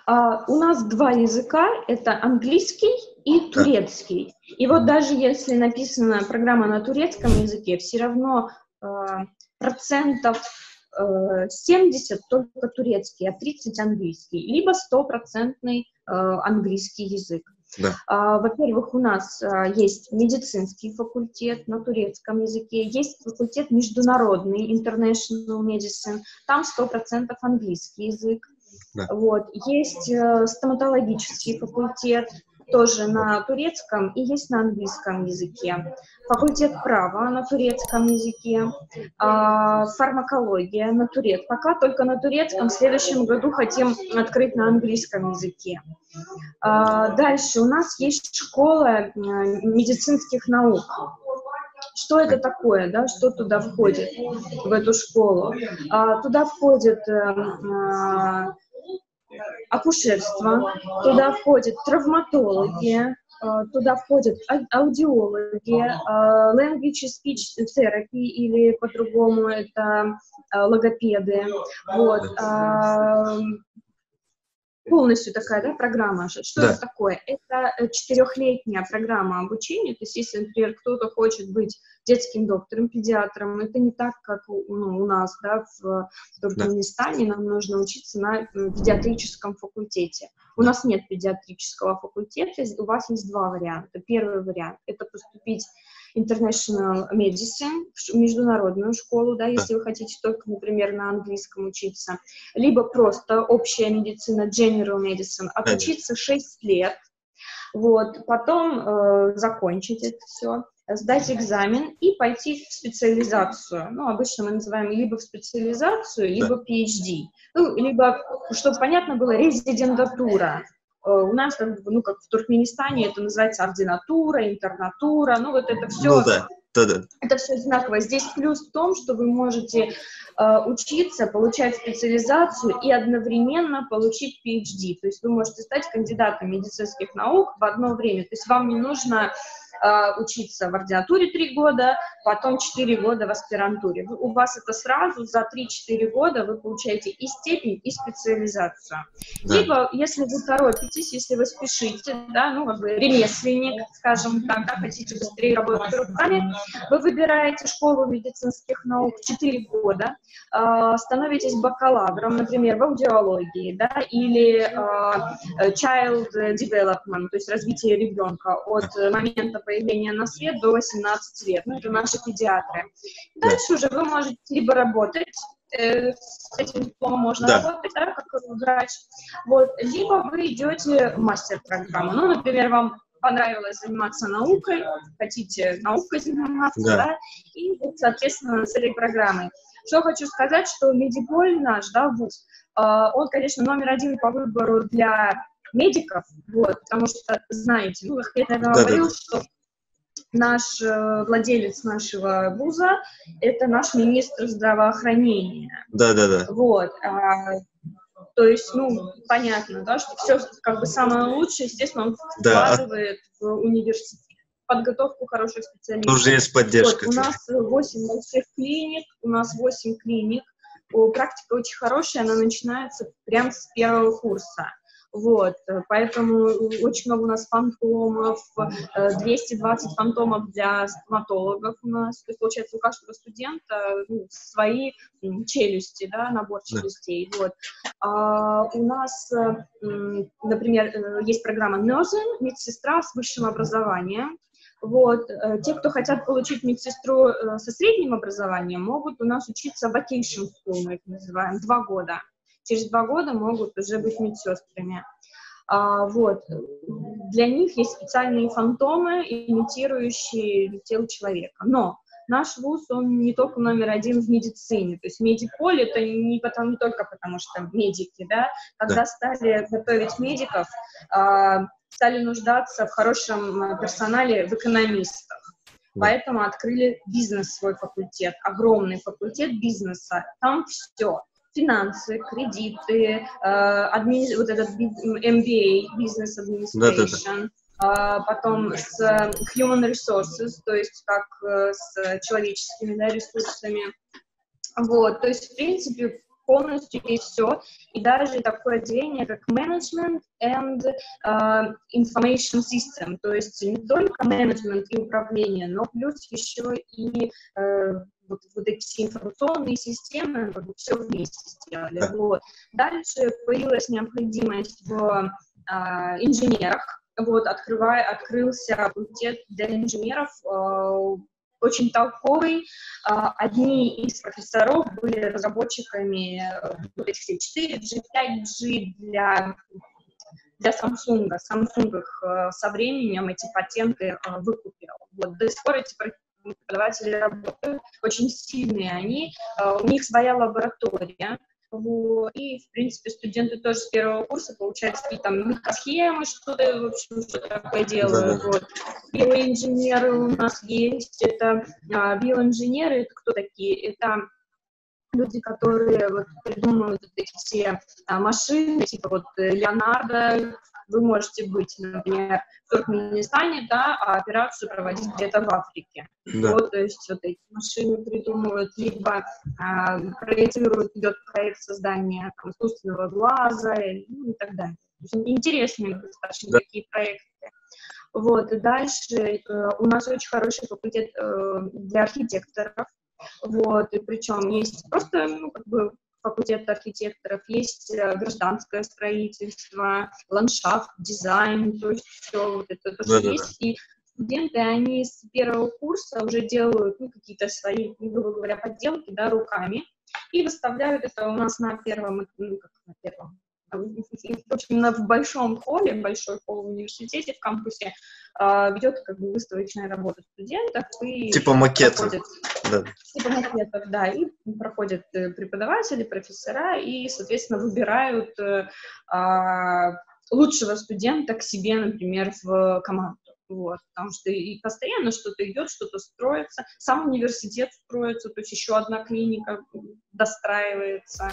У нас два языка, это английский и турецкий. И вот даже если написана программа на турецком языке, все равно процентов 70 только турецкий, а 30 английский, либо 100% английский язык. Да. Во-первых, у нас есть медицинский факультет на турецком языке, есть факультет международный, International Medicine, там 100% английский язык. Да. Вот. Есть стоматологический факультет, тоже на турецком, и есть на английском языке. Факультет права на турецком языке, фармакология на турецком. Пока только на турецком, в следующем году хотим открыть на английском языке. Дальше у нас есть школа медицинских наук. Что это такое, да? Что туда входит, в эту школу? Туда входит акушерство, туда входят травматологи, туда входят аудиологи, language and speech therapy, или по-другому это логопеды. Вот. Полностью такая, да, программа. Что это такое? Это 4-летняя программа обучения. То есть, если, например, кто-то хочет быть детским доктором, педиатром, это не так, как у нас, да, в Туркменистане. Нам нужно учиться на педиатрическом факультете. У нас нет педиатрического факультета, у вас есть два варианта. Первый вариант — это поступить International Medicine, в международную школу, да, если вы хотите только, например, на английском учиться, либо просто общая медицина, General Medicine, отучиться 6 лет, вот, потом закончить это все, сдать экзамен и пойти в специализацию. Ну, обычно мы называем либо в специализацию, либо PhD. Ну, либо, чтобы понятно было, резидентура. У нас, ну, как в Туркменистане, это называется ординатура, интернатура, ну, вот это все, это все одинаково. Здесь плюс в том, что вы можете учиться, получать специализацию и одновременно получить PhD. То есть вы можете стать кандидатом медицинских наук в одно время. То есть вам не нужно учиться в ординатуре 3 года, потом 4 года в аспирантуре. У вас это сразу за 3-4 года вы получаете и степень, и специализацию. Да. Либо, если вы торопитесь, если вы спешите, да, ну, как бы ремесленник, скажем так, да, хотите быстрее работать руками, вы выбираете школу медицинских наук 4 года, становитесь бакалавром, например, в аудиологии, да, или child development, то есть развитие ребенка от момента появления на свет до 18 лет. Ну, это наши педиатры. Дальше уже вы можете либо работать, с этим дипломом можно работать, да, как врач, вот, либо вы идете в мастер-программу. Ну, например, вам понравилось заниматься наукой, хотите наукой заниматься, да, и, соответственно, с этой программой. Что хочу сказать, что Медиполь наш, да, вуз, он, конечно, номер 1 по выбору для медиков, вот, потому что, знаете, ну, я, наверное, говорил, что наш владелец нашего вуза — это наш министр здравоохранения. Вот. То есть, ну, понятно, да, что все как бы самое лучшее, естественно, он вкладывает в университет, подготовку хороших специалистов. Уже есть поддержка. Вот, у нас 8 больших клиник, практика очень хорошая, она начинается прямо с 1-го курса. Вот, поэтому очень много у нас фантомов, 220 фантомов для стоматологов у нас. То есть, получается, у каждого студента свои челюсти, да, набор челюстей. Вот. У нас, например, есть программа Nursing, медсестра с высшим образованием. Вот. Те, кто хотят получить медсестру со средним образованием, могут у нас учиться в vacation school, мы их называем, 2 года. Через 2 года могут уже быть медсестрами. Вот. Для них есть специальные фантомы, имитирующие тело человека. Но наш вуз, он не только номер 1 в медицине. То есть Медиполь — это не только потому, что медики, да. Когда стали готовить медиков, стали нуждаться в хорошем персонале, в экономистах. Поэтому открыли бизнес, свой факультет, огромный факультет бизнеса. Там все. Финансы, кредиты, вот этот MBA, Business Administration, потом с Human Resources, то есть как с человеческими, да, ресурсами. Вот, то есть, в принципе, полностью есть все, и даже такое отделение, как Management and Information System, то есть не только менеджмент и управление, но плюс еще и вот эти все информационные системы, все вместе сделали. Вот. Дальше появилась необходимость в инженерах. Вот, открылся факультет для инженеров, очень толковый. Одни из профессоров были разработчиками вот этих всех 4G, 5G для Samsung. Samsung их со временем эти патенты выкупил. Вот, до сих пор эти преподаватели работают, очень сильные они, у них своя лаборатория. Вот. И, в принципе, студенты тоже с первого курса получают какие-то там микросхемы, что-то, в общем, что-то такое делают. Да. Вот. Биоинженеры у нас есть. Это биоинженеры, это кто такие? Это люди, которые вот придумывают вот эти все машины, типа вот Леонардо. Вы можете быть, например, в Туркменистане, да, а операцию проводить где-то в Африке. Да. Вот, то есть вот эти машины придумывают, либо проектируют, идет проект создания там, искусственного глаза, ну, и так далее. То есть интересные достаточно такие проекты. Вот, и дальше у нас очень хороший факультет для архитекторов. Вот, и причем есть просто, ну, как бы, факультет архитекторов, есть гражданское строительство, ландшафт, дизайн, то есть все вот это тоже есть. И студенты, они с первого курса уже делают, ну, какие-то свои, грубо говоря, подделки, да, руками, и выставляют это у нас на первом, ну, как на первом, в общем, в большом холле, большой холл в университете, в кампусе, ведет как бы выставочная работа студентов. И типа макетов. Да. Типа макетов, да. И проходят преподаватели, профессора, и, соответственно, выбирают лучшего студента к себе, например, в команду. Вот, потому что и постоянно что-то идет, что-то строится. Сам университет строится, то есть еще одна клиника достраивается.